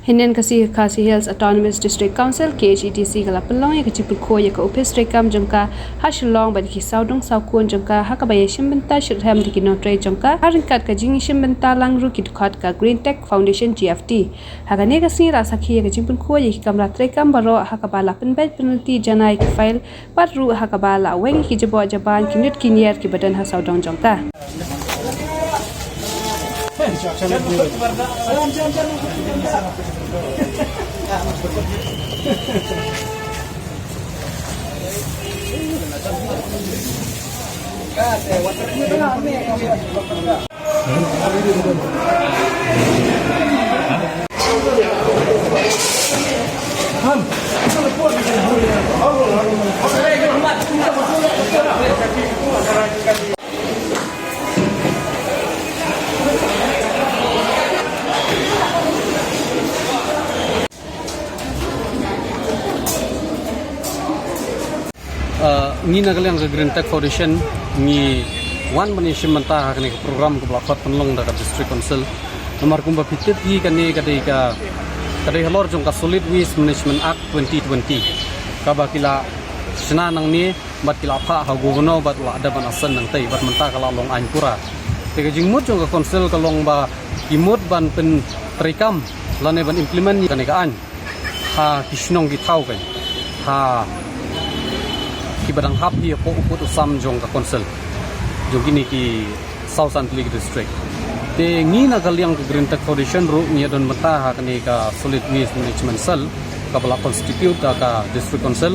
Hinden kasi Khasi Hills Autonomous District Council KHEDC kala pelong ya kecipul ko ya ka office rekam jengka hasilong bad ki saudong saukun jengka hakabaya shimbenta shirham di kinotre jengka haringkat ka jingi shimbenta langru ki dukhat ka Green Tech Foundation GFT hagane kasi rasakhi ya kecipul ko ya kamra rekam baro hakabala penbet penalti janai ki file patru hakabala wengi ki jebo jaban kinut kinyer ki badan ha saudong jengka Ni nagalang sa Green Tech Foundation ni wan manishim manta kani program ko blakot penlong da district council nomor kumba pitit hi kani kadai halor jong ka Solid Waste Management Act 2020 ka bakila sena nang ni bat kila pha ha governo bat la ada ban asan nang tai bat manta kala long an pura te ka jingmut jong ka council ka long ba imut ban pen trikam lane ban implement ni kani ka an ha kisnong gi thau kai ha ki badang hap hi po uput usam jong ka council jong kini ki South Antlik district te ngi na kaliang ka Green Tech Foundation ru ni don mata ha kani ka Solid Waste Management Cell ka bala constitute ka district council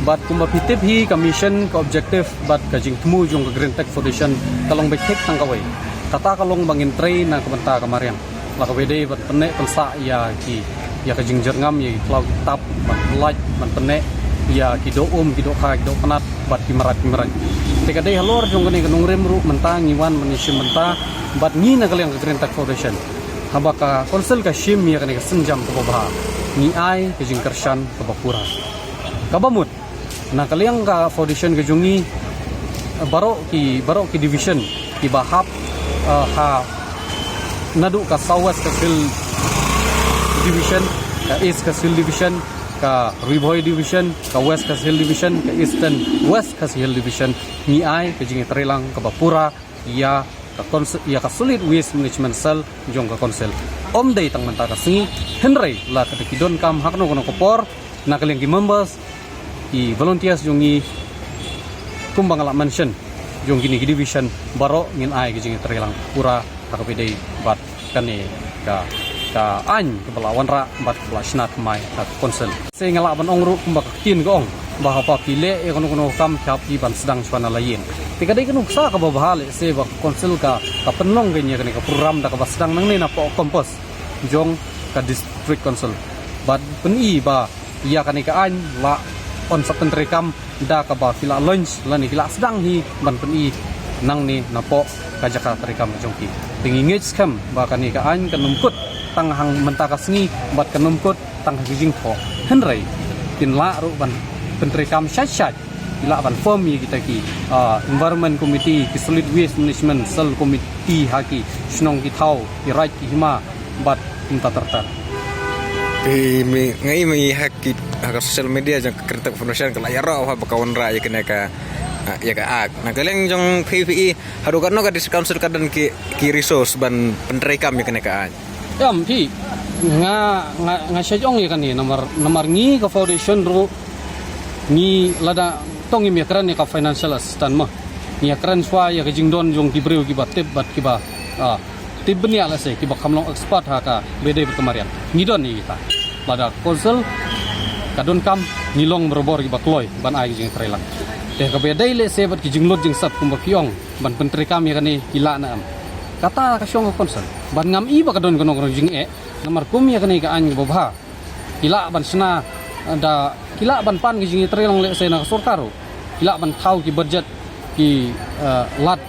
bat kumba pitip hi commission ka objective bat ka jing temu jong ka Green Tech Foundation kalong bekek tang kawai kata kalong bangin train na kabanta ka mariang la ka bede bat pene pensa ya ka jing jerngam ya cloud tap bat light bat pene ya kido kido kha kido kanat bat kimarat teka dei halor jong kani kanong remru menta ngiwan manishim menta bat ngi na kaliang ka Green Tech Foundation habaka konsel ka shim ya kani ka senjam ka babha ni ai ka jing kershan ka bakura kabamut na kaliang ka foundation ka jungi baro ki division ki bahap ha nadu ka Southwest ka sil division ka East ka sil division ka Riboy Division, ka West Khasi Hills Division, ka Eastern West Khasi Hills Division, ni ai ka jingi Trelang ka Bapura, ya ka Solid Waste Management Cell jong ka konsel. Om day tang manta ka singi Henry la ka kidon kam hakno kono kopor na kaling ki members ki volunteers jongi kumbang ala mention jong kini ki division baro ngin ai ka jingi Trelang pura ka pidei bat kani ka an kebelawan ra bat belasnat mai tak konsel se ngala ban ongru kumbak tin gong bah apa kile e kono kam khap ki ban sedang swana lain tika dei kanu sa ka bahale se ba konsel ka penlong genya kani ka program da ka sedang nang ni na po kompos jong ka district council bat peni ba ya kani ka an la on sa pentrekam da ka ba fila lunch la ni fila sedang hi ban peni nang ni na po ka Jakarta rekam jong ki tingingit skam ba kani ka an kanumput tang hang mentaka sengi bat kenumput tang hijing tho henry tin la ru ban pentrekam syat ila ban form ye kita ki environment committee ki Solid Waste Management Cell committee haki snong ki thau ki right ki hima bat tinta tertar ngai mi haki hak social media jang Green Tech Foundation kala yaro ha bakawan ra ya kena ka ya ka ak na kaleng jong PPE haru karno ka dis council kadan ki resource ban pentrekam ya kena ka yam ti nga syajong ya kan ni nomor ngi ka foundation ru ngi lada tongi mi kran ka financial assistant mah ni kran swa ya ka jingdon jong ki breu ki batep bat ki ba tibni ala se ki ba kamlong expert ha ka bede berkemarian ngidon ni kita lada konsel kadon kam ngilong berbor ki ba kloy ban ai jing trelang teh ka bede le se bat ki jinglot jing sat kum ba kiong ban pentri kam ya kan ni ila na kata ka syong konsel ban ngam i ba kadon kono jing nomor kum ya kani ka an bobha kila ban sena da kila ban pan ki jing trelong le se na sorkaro kila ban thau ki budget ki lat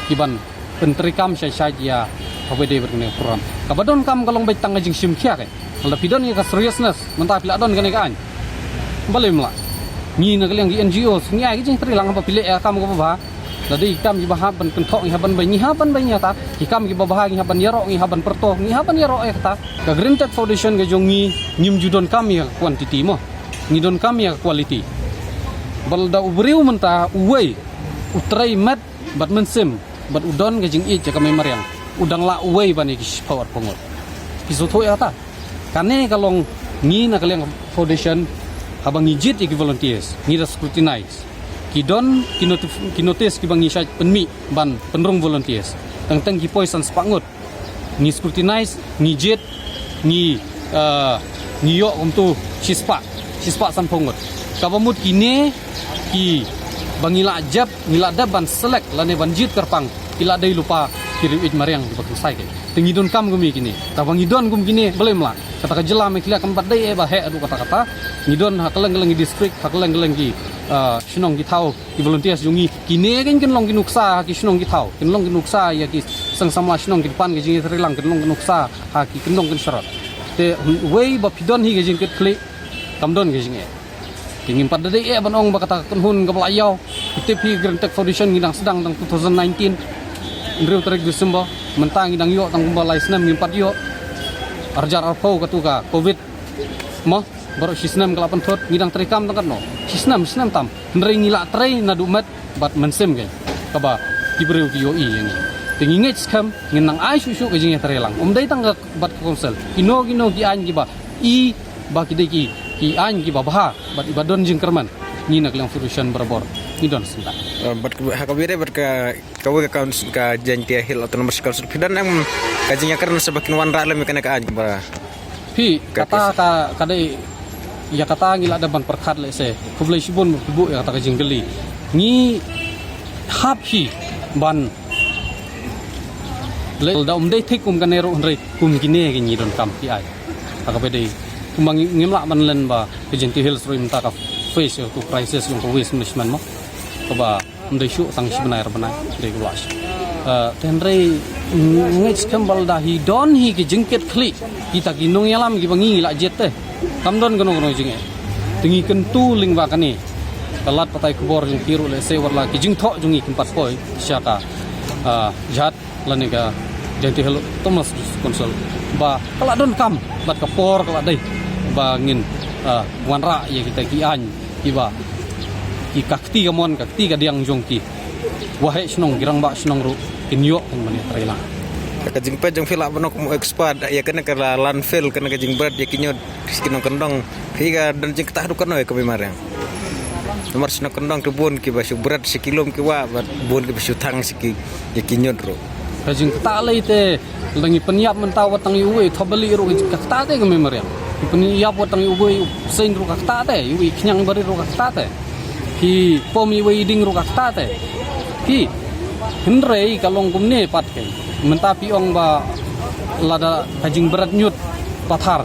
ki ban pentri kam syai ya pabede berkene program kabadon kam kalong bai tang jing sim khia ke la pidon ka seriousness menta pila don kani ka an balim la ni na kaleng di NGO ngi ai jing trelang apa pile kam ko bobha Jadi ikam di bahab ban kentok ni haban banyi ta ikam di babah ni haban yarok ni haban perto ni haban yarok ta ka Green Tech Foundation ga jongi nyim judon kami ya quantity mo ni don kami ya quality balda ubriu menta uwei utrai mat bat mensim bat udon ga jing i ja kami mariang udang la uwei bani ki power pongot kisoto ya ta kane kalong ni na kaleng foundation habang ngijit iki volunteers ni da scrutinize Kidon kinotis kibangi syait penmi ban penrung volunteers tang ki poison spangut ni scrutinize ni jet ni yo untuk sispa sampongot kabamut kine ki bangila ajab ngila daban select lane banjit kerpang ila dai lupa kiriwit mariang di bakang sai ke tingidon kam gumi kini tabangidon gum kini belemla kata jela mekila kampat dai ba he adu kata ngidon hakeleng-keleng district hakeleng-keleng ki sinong ki thau ki volunteers jungi kine kan long ki nuksa ki sinong ki thau long ki nuksa ya ki sang samla sinong ki pan ki jingi thrilang long ki nuksa ha ki long ki syarat te wei ba pidon hi ki jing ket klik kamdon ki jingi tingin pada dai banong ba kata kunhun ka belayau kitip hi Green Tech Foundation ngidang sedang tang 2019 Andrew tarik Desember mentang ngidang yo tang balai senam ngimpat yo arjar arpau katuka covid mo baru sisnam kelapan thot ngidang terikam tangkat no sisnam tam ndrei ngila trei na dumet bat mensem ke kaba kibreu ki yo i yani tingingit skam nginang ai susu ke jing terelang dai tang bat konsel kino ki an ki ba i ba ki deki ki an ki ba bah bat ibadon jing kerman ni nak lang furusan berbor ni don senta bat hakabire bat ka kawe ka ka jantia hil atau nomor sekal surfidan yang kajinya karena sebakin wanra lem kana ka an ba pi kata ka kadai ya kata ngila ada ban perkhat le se kublai sibun bu ya kata kajing geli ni happy ban le da dai thik kum kanero ndrei kum gine gi ni don kam pi ai aka bedai kumang ngimla man len ba kajing ti hills rim ta ka face to crisis yung waste management mo ba ndai shu tang sebenar banai dei glas tenrei ngej kembal dah hi don hi ki jengket klik kita ginung yalam gi bangi la jet teh kamdon gono jinge tingi kentu lingwa kani kalat patai kubor jing kiru le se warla ki jing tho jungi kimpat poi syaka jat lanega janti helo Thomas konsol ba kala don kam bat kapor kala dai ba ngin wanra ya kita ki an iba ki kakti gamon kakti ka diang jongki wahai snong girang ba snong ru kinyo ang mani trailang kajing pa jong fila banok mo expert ya kana kala landfill kana kajing berat ya kinyo kinong kendong higa dan jing ketah dukan ya kami marang nomor sino kendong kebun ki basu berat sekilom ki wa bun ki basu tang siki ya kinyo ro kajing ketah lai te langi penyap mentawat tang yuwe thobali ro kajing ketah te kami marang penyap watang yuwe sein ro ketah te yuwe knyang bari ro ketah te ki pom yuwe ding ro ketah te ki hendrei kalong kumne pat ke mentapi ong ba lada kajing berat nyut pathar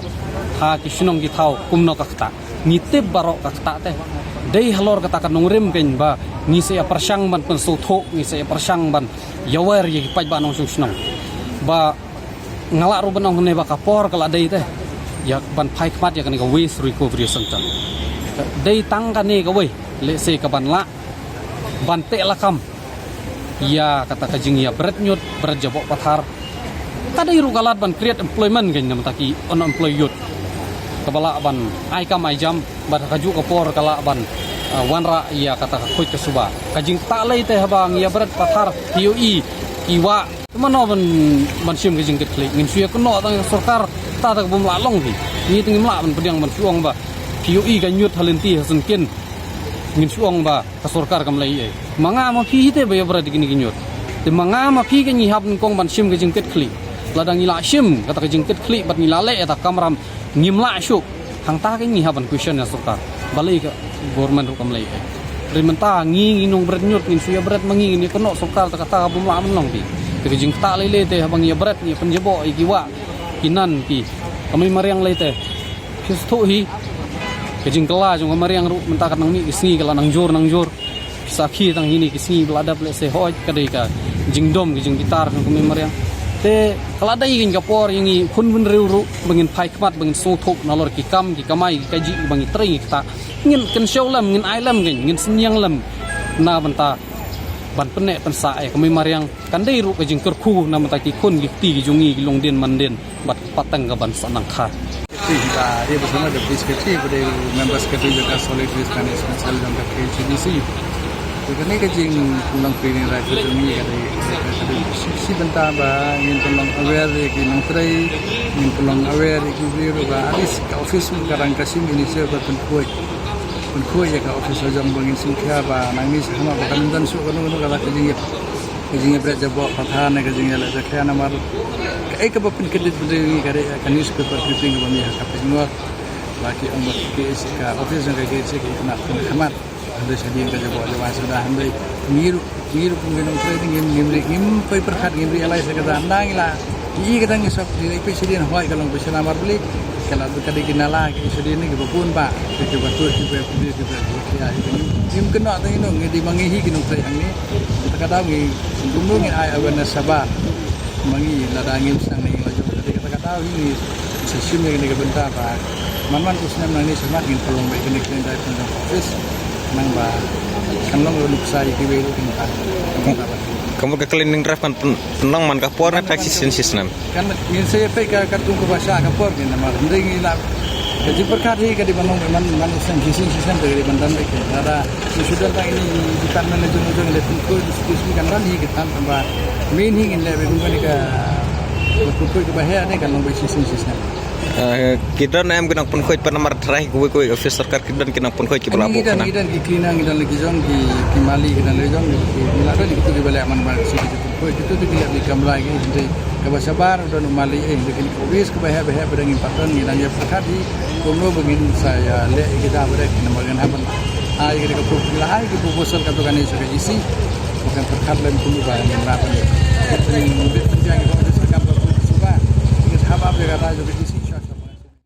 ha ki sinong ki thau kumno kakta nitip barok kakta te dei halor kata kan nongrim ken ba ni se persang ban pen sotho ni se persang ban yawer ye paj ba nong sinong ba ngala ro banong ne ba kapor kala dei te ya ban phai khmat ya kan ka waste recovery center dei tang kan ne ka we le se ka ban la ban te la kam ya kata kajing ya berat nyut berat jabok pathar kada iru galat ban create employment kan nam taki unemployed youth kabala ban ai kam ai jam ban kaju kapor kala ban wanra ya kata khoi ke suba kajing ta lai te habang ya berat pathar hioi iwa mano ban sim kajing ke klik ngin suya kono tang sarkar ta ta bum la long ni ting mla ban pediang ban suong ba hioi kan nyut talenti hasun kin ngin suong ba ka sarkar kam lai manga ma phi te ba berat gini ginyot te manga ma phi ke ni hab kong ban sim kajing ke klik ladang ila sim kata kajing ke klik bat ni lale eta kamram ngimla syuk hang ta ke ni haban question ya sarkar balai ke government kam lai rimenta ngi nginung berat nyut ngin suya berat mangi ni kono sarkar ta kata bum la menong ti te kajing ta lele te habang ya berat ni penjebo ikiwa kinan ki kami mariang lai te kisto hi kajing kala jong mariang ru menta kat nang mi kisni kala nang jor sakhi tang hini kisni beladap le se hoj kadai ka jingdom jing gitar nang kami mariang te kala dai gin kapor yingi khun bun ru bangin phai khmat bangin so thok nalor ki kam ki kamai ki kaji bangi trei ki ta ngin ken show lam ngin ai lam ngin sinyang lam na banta ban penek pensa kami mariang kandai ru kajing kerku nama taki kon gikti jungi gilongden manden bat patang ga ban sanang kha Dia bersama dengan Sekretari pada member Sekretari juga Solid Waste Management Cell dan KCDC. Jadi kajing pulang training rakyat ini ada si bentar bah ingin pulang aware ingin nongtrai ingin pulang aware ingin beli rupa alis ke office sekarang kasih Indonesia berpenkuai ya ke office ajang bangin singkha bah nangis sama bahkan dan suka nunggu kata kajingnya berada bawa pathan kajingnya lada kaya nama kayak kebapin kedit berdiri kare akan newspaper clipping kami hakap nuak laki umur KS ke office yang KS ke kena khamat ada sedian kerja bawa jawab sudah handai miru pengenung trading ngim pai perkat ngim realize kata andang lah i kata ngisap di ip sedian hoi kalau bisa namar beli kalau kada kinala ke sedian ni kebun pak ke betul ke ya ngim kena tadi no ngidi mangihi kinung trading ni kata ngi sungguh ngi ai awareness sabar mangi lada angin sang ni laju jadi kata-kata ini sesuatu yang kita bentar pak man usnam nang ni semak ingin pelong baik kena kena dari tengah office nang ba kanlong lu kusai ki belu tingkat kamu ke cleaning drive kan penang man ka por na taxi system kan ingin saya pergi ke tungku bahasa kapor ni nama nding ila jadi perkara di manong man usnam sistem dari bandan ke ada sudah tak ini di tanah ujung-ujung le tungku diskusi kan lagi kita tambah main hingin lebih bukan ke berkumpul ke bahaya ni kan nombor sistem kita nam kena pun khoi panamar trai kue office sarkar kidan kena pun khoi ki balabu kana kidan ki klina kidan lagi jong ki mali kidan lagi jong ki milada ni kita balik aman bar sini khoi itu tu dia di kamera lagi jadi ke sabar dan mali lekin obvious ke bahaya pedang impatan ni dan ya perkati kono begin saya le kita berek nomor kan hapan ai kita ke pula ai ki proposal ka kan isu ke isi bukan perkat lain pun bahaya ni rapan ni penjang itu suka kita habab dia kata juga isi